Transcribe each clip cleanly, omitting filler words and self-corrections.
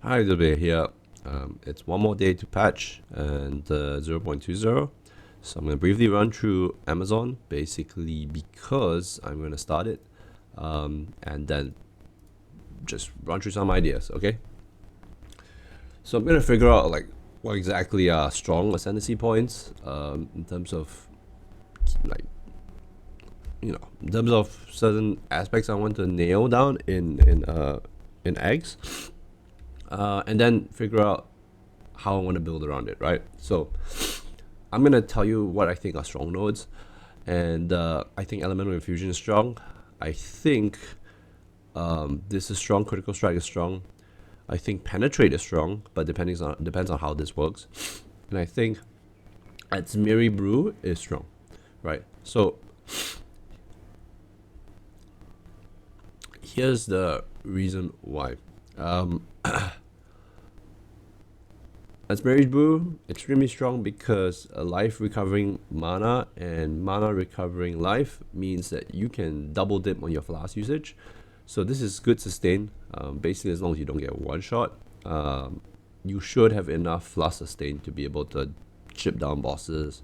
Hi, Zubir here. It's one more day to patch and 0.20. So I'm going to briefly run through Amazon, basically because I'm going to start it and then just run through some ideas, okay? So I'm going to figure out like what exactly are strong ascendancy points in terms of in terms of certain aspects I want to nail down in eggs. And then figure out how I want to build around it, right? So I'm going to tell you what I think are strong nodes. And I think Elemental Infusion is strong. I think this is strong. Critical Strike is strong. I think Penetrate is strong, but depends on how this works. And I think Ascendency Brew is strong, right? So here's the reason why. Ascendency Brew, extremely strong because life recovering mana and mana recovering life means that you can double dip on your flask usage. So this is good sustain. Basically, as long as you don't get one shot, you should have enough flask sustain to be able to chip down bosses,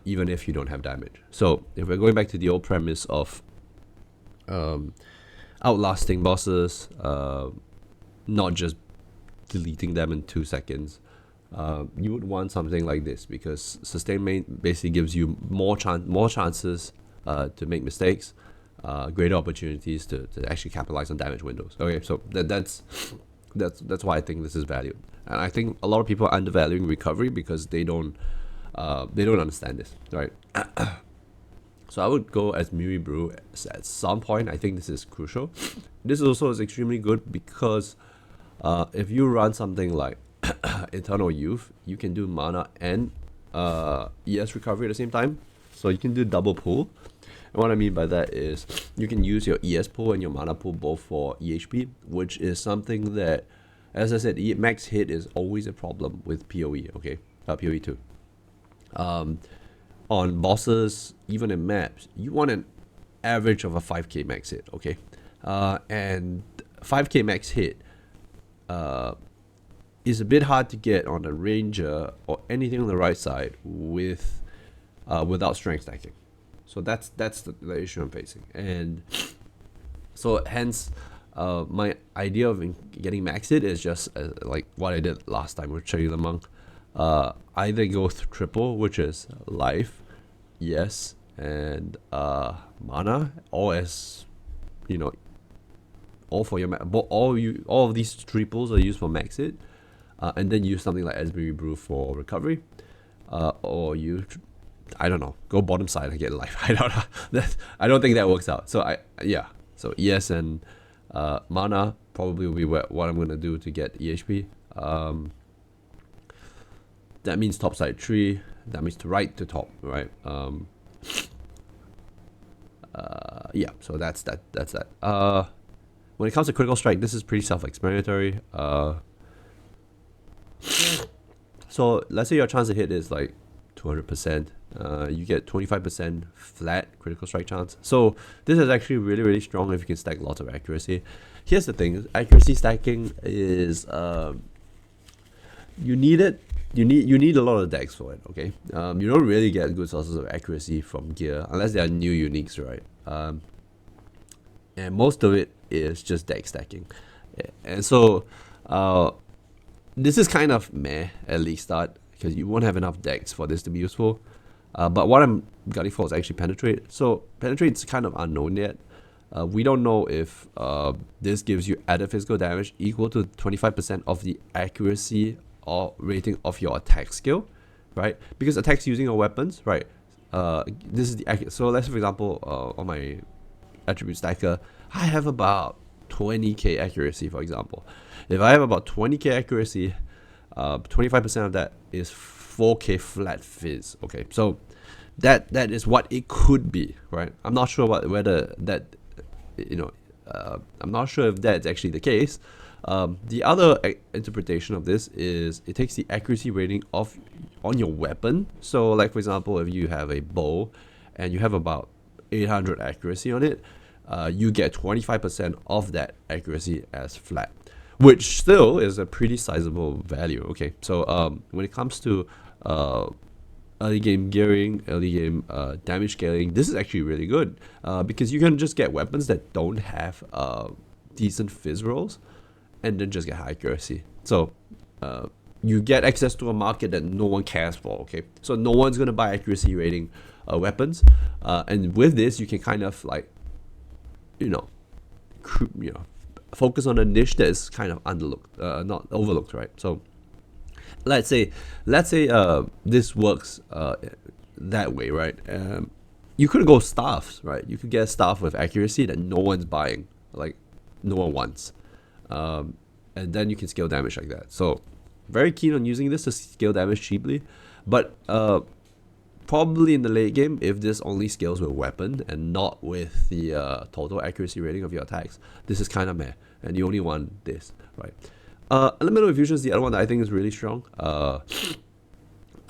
even if you don't have damage. So if we're going back to the old premise of outlasting bosses, not just deleting them in 2 seconds, you would want something like this because sustain main basically gives you more chances to make mistakes, greater opportunities to actually capitalize on damage windows. Okay, so that's why I think this is valued, and I think a lot of people are undervaluing recovery because they don't understand this, right? So I would go as Ascendency Brew at some point. I think this is crucial. This also is extremely good because if you run something like Eternal Youth, you can do mana and ES recovery at the same time. So you can do double pull. And what I mean by that is you can use your ES pull and your mana pull both for EHP, which is something that, as I said, max hit is always a problem with POE, okay? POE2. On bosses, even in maps, you want an average of a 5k max hit, okay? And 5k max hit is a bit hard to get on a ranger or anything on the right side with without strength stacking. So that's the issue I'm facing, and so hence my idea of getting max hit is just like what I did last time with Cherry the Monk. Either go triple, which is life, yes, and mana, or as you know, all for your all of these triples are used for max hit, and then use something like Ascendency Brew for recovery, or you, I don't know, go bottom side and get life. I don't know. I don't think that works out. So so ES and mana probably will be what I'm gonna do to get EHP. That means top side 3. That means to right to top, right? Yeah. So that's that. When it comes to critical strike, this is pretty self-explanatory. So let's say your chance to hit is like 200%. You get 25% flat critical strike chance. So this is actually really, really strong if you can stack lots of accuracy. Here's the thing: accuracy stacking is you need it. You need a lot of decks for it. Okay, you don't really get good sources of accuracy from gear unless they are new uniques, right? And most of it is just deck stacking, and so this is kind of meh at least start because you won't have enough decks for this to be useful. But what I'm gunning for is actually penetrate. So penetrate is kind of unknown yet. We don't know if this gives you added physical damage equal to 25% of the accuracy or rating of your attack skill, right? Because attacks using your weapons, right? This is the so let's for example on my attribute stacker, I have about 20k accuracy, for example. If I have about 20k accuracy, 25% of that is 4k flat fizz. Okay, so that is what it could be, right? I'm not sure whether that, I'm not sure if that's actually the case. The other interpretation of this is it takes the accuracy rating on your weapon. So like for example, if you have a bow and you have about 800 accuracy on it, you get 25% of that accuracy as flat, which still is a pretty sizable value. Okay, so when it comes to early game gearing, early game damage scaling, this is actually really good because you can just get weapons that don't have decent fizz rolls and then just get high accuracy. So you get access to a market that no one cares for. Okay, so no one's gonna buy accuracy rating weapons, and with this you can kind of like focus on a niche that is kind of underlooked, not overlooked, right? So let's say this works that way, right? You could go staffs, right? You could get a staff with accuracy that no one's buying, like no one wants, and then you can scale damage like that. So very keen on using this to scale damage cheaply, but probably in the late game, if this only scales with weapon and not with the total accuracy rating of your attacks, this is kind of meh, and you only want this, right? Elemental Infusion is the other one that I think is really strong.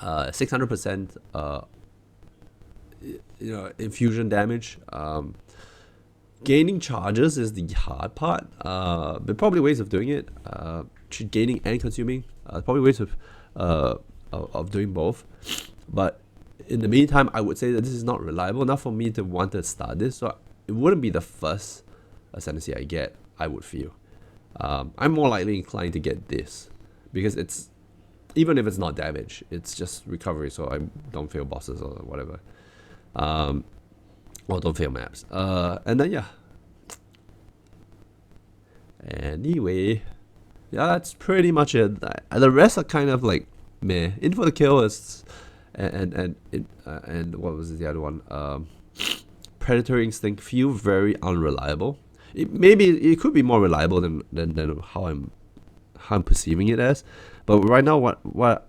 600% infusion damage. Gaining charges is the hard part. But probably ways of doing it. Gaining and consuming. Probably ways of doing both. But in the meantime, I would say that this is not reliable enough for me to want to start this. So it wouldn't be the first Ascendency I get, I would feel. I'm more likely inclined to get this because it's, even if it's not damage, it's just recovery, so I don't fail bosses or whatever, or don't fail maps. And then yeah. Anyway, yeah, that's pretty much it. The rest are kind of like meh. In for the kill is, and what was the other one? Predatory Instinct feel very unreliable. Maybe it could be more reliable than how I'm perceiving it as, but right now what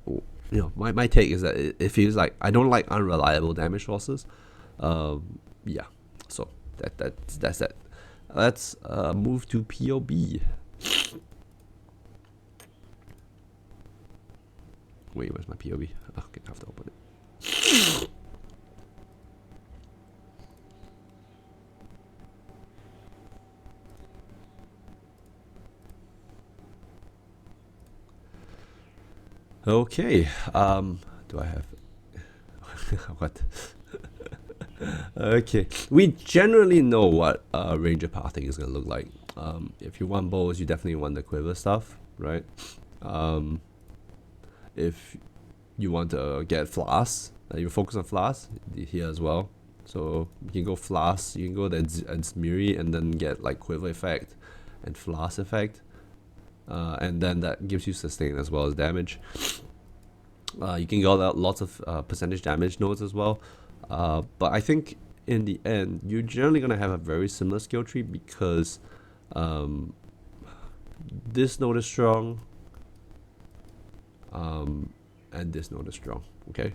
my take is that it feels like I don't like unreliable damage sources. Yeah, so that's that. Let's move to POB. Wait, where's my POB? Okay, I have to open it. Okay, do I have what? Okay, we generally know what ranger pathing is gonna look like. If you want bows, you definitely want the quiver stuff, right? If you want to get flasks, you focus on flasks here as well. So you can go flasks, you can go the Zmiri and then get like quiver effect and flask effect. And then that gives you sustain as well as damage. You can go out lots of percentage damage nodes as well. But I think in the end, you're generally going to have a very similar skill tree because this node is strong and this node is strong, okay?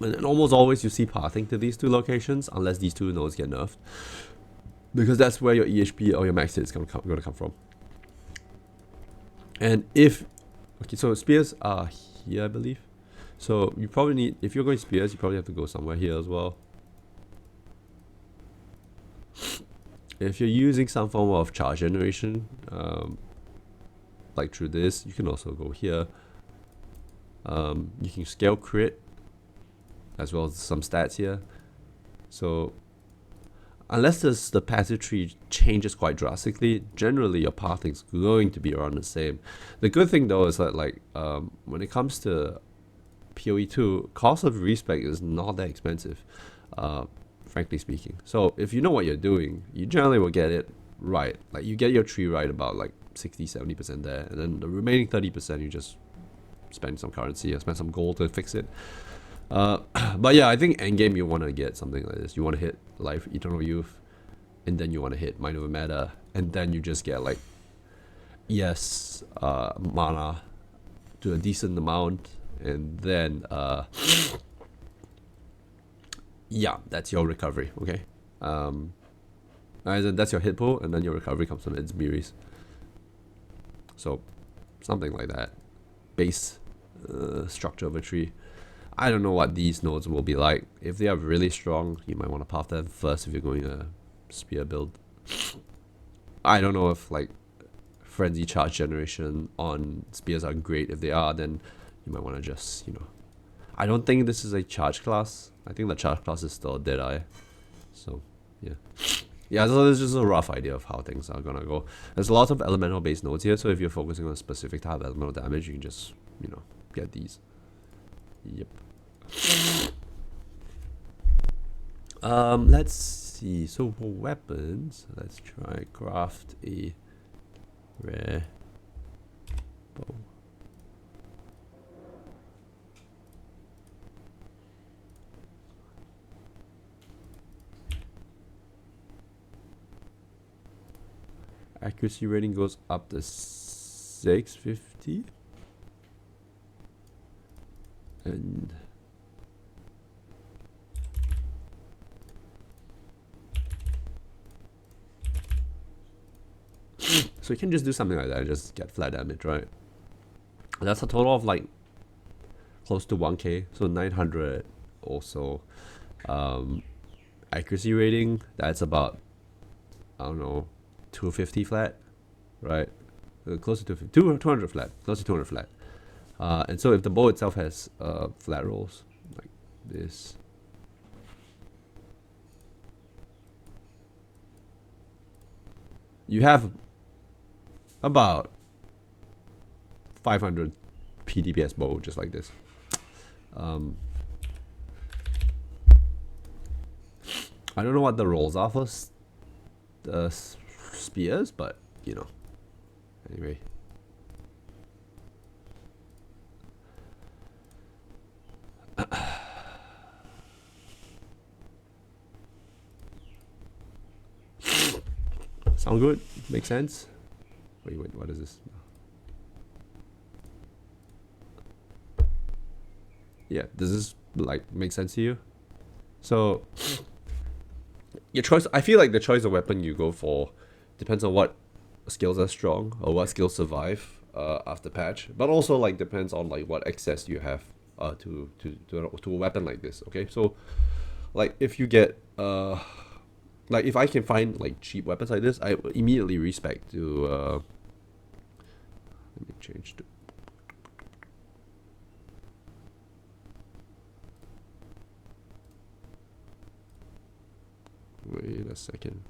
And almost always you see pathing to these two locations unless these two nodes get nerfed, because that's where your EHP or your max hit is going to come from. And if, okay, so spears are here, I believe. So you probably need, if you're going spears, you probably have to go somewhere here as well. If you're using some form of charge generation, like through this, you can also go here. You can scale crit, as well as some stats here. So unless the passive tree changes quite drastically, generally your pathing is going to be around the same. The good thing though is that like when it comes to POE2, cost of respec is not that expensive, frankly speaking. So if you know what you're doing, you generally will get it right. Like you get your tree right about like 60-70% there, and then the remaining 30% you just spend some currency or spend some gold to fix it. But yeah, I think endgame you want to get something like this. You want to hit Life, Eternal Youth, and then you want to hit Mind Over Matter, and then you just get like mana to a decent amount, and then yeah, that's your recovery. Okay, and then that's your hit pool, and then your recovery comes from its berries. So something like that, base structure of a tree. I don't know what these nodes will be like. If they are really strong, you might want to path them first if you're going a spear build. I don't know if like frenzy charge generation on spears are great. If they are, then you might want to just, you know, I don't think this is a charge class. I think the charge class is still Deadeye. So yeah. Yeah, so this is just a rough idea of how things are gonna go. There's a lot of elemental based nodes here, so if you're focusing on a specific type of elemental damage, you can just, you know, get these. Yep. Let's see. So for weapons, let's try craft a rare bow. Accuracy rating goes up to 650. And so you can just do something like that and just get flat damage, right? That's a total of like close to 1k, so 900 also. Accuracy rating, that's about, I don't know, 250 flat, right? Close to 200 flat, close to 200 flat. And so if the bow itself has flat rolls like this, you have about 500 PDPS bow just like this. I don't know what the rolls are for spears, but you know, anyway. Sound good? Make sense? Wait, what is this? Yeah, does this like make sense to you? So your choice, I feel like the choice of weapon you go for depends on what skills are strong or what skills survive after patch, but also like depends on like what access you have to a weapon like this. Okay, so like if you get like if I can find like cheap weapons like this, I immediately respec to let me change to wait a second.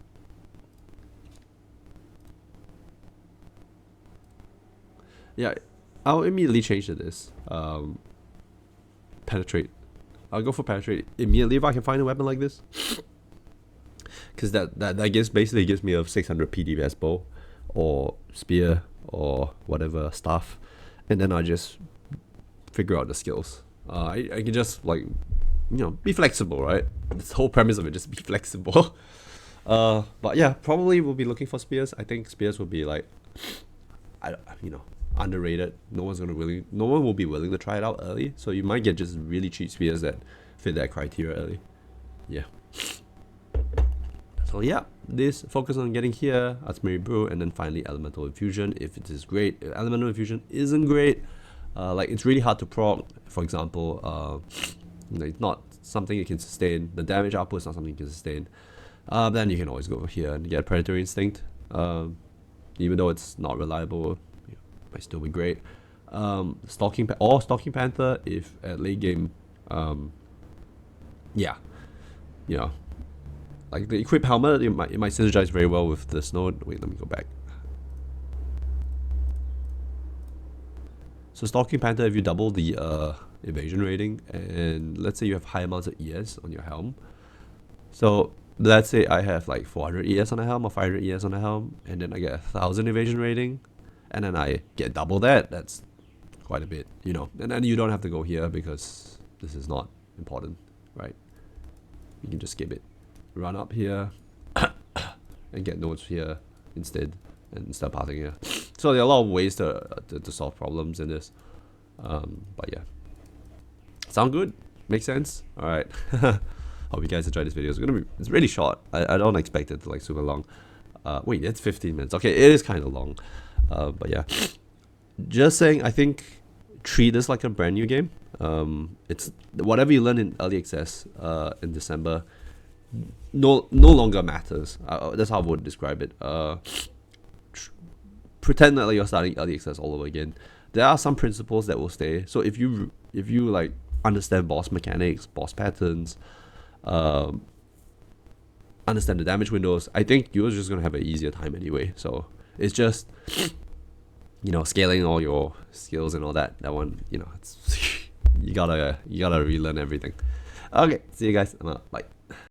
Yeah, I'll immediately change to this. Penetrate. I'll go for penetrate immediately if I can find a weapon like this. Because that basically gives me a 600 PDPS bow or spear or whatever staff, and then I just figure out the skills. I can just like, you know, be flexible, right? This whole premise of it, just be flexible. But yeah, probably we'll be looking for spears. I think spears will be like, you know, underrated. No one will be willing to try it out early. So you might get just really cheap spears that fit that criteria early. Yeah. So yeah, this focus on getting here, Adzmeri Brew, and then finally Elemental Infusion if it is great. If Elemental Infusion isn't great, like it's really hard to proc. For example, it's not something you can sustain. The damage output is not something you can sustain. Then you can always go over here and get Predatory Instinct. Even though it's not reliable, it might still be great. Stalking Panther if at late game, yeah, you know. Like the equip helmet, it might synergize very well with this node. Wait, let me go back. So Stalking Panther, if you double the evasion rating, and let's say you have high amounts of ES on your helm. So let's say I have like 400 ES on a helm or 500 ES on a helm, and then I get 1000 evasion rating, and then I get double that. That's quite a bit, you know. And then you don't have to go here because this is not important, right? You can just skip it. Run up here and get nodes here instead and start pathing here. So there are a lot of ways to solve problems in this. But yeah. Sound good? Make sense? Alright. Hope you guys enjoyed this video. It's really short. I don't expect it to like super long. Wait, it's 15 minutes. Okay, it is kind of long. But yeah. Just saying, I think treat this like a brand new game. It's whatever you learn in early access in December no longer matters. That's how I would describe it. pretend that like you're starting early access all over again. There are some principles that will stay. So if you like understand boss mechanics, boss patterns, understand the damage windows, I think you're just gonna have an easier time anyway. So it's just, you know, scaling all your skills and all that. That one, you know, it's you gotta relearn everything. Okay, see you guys. Bye.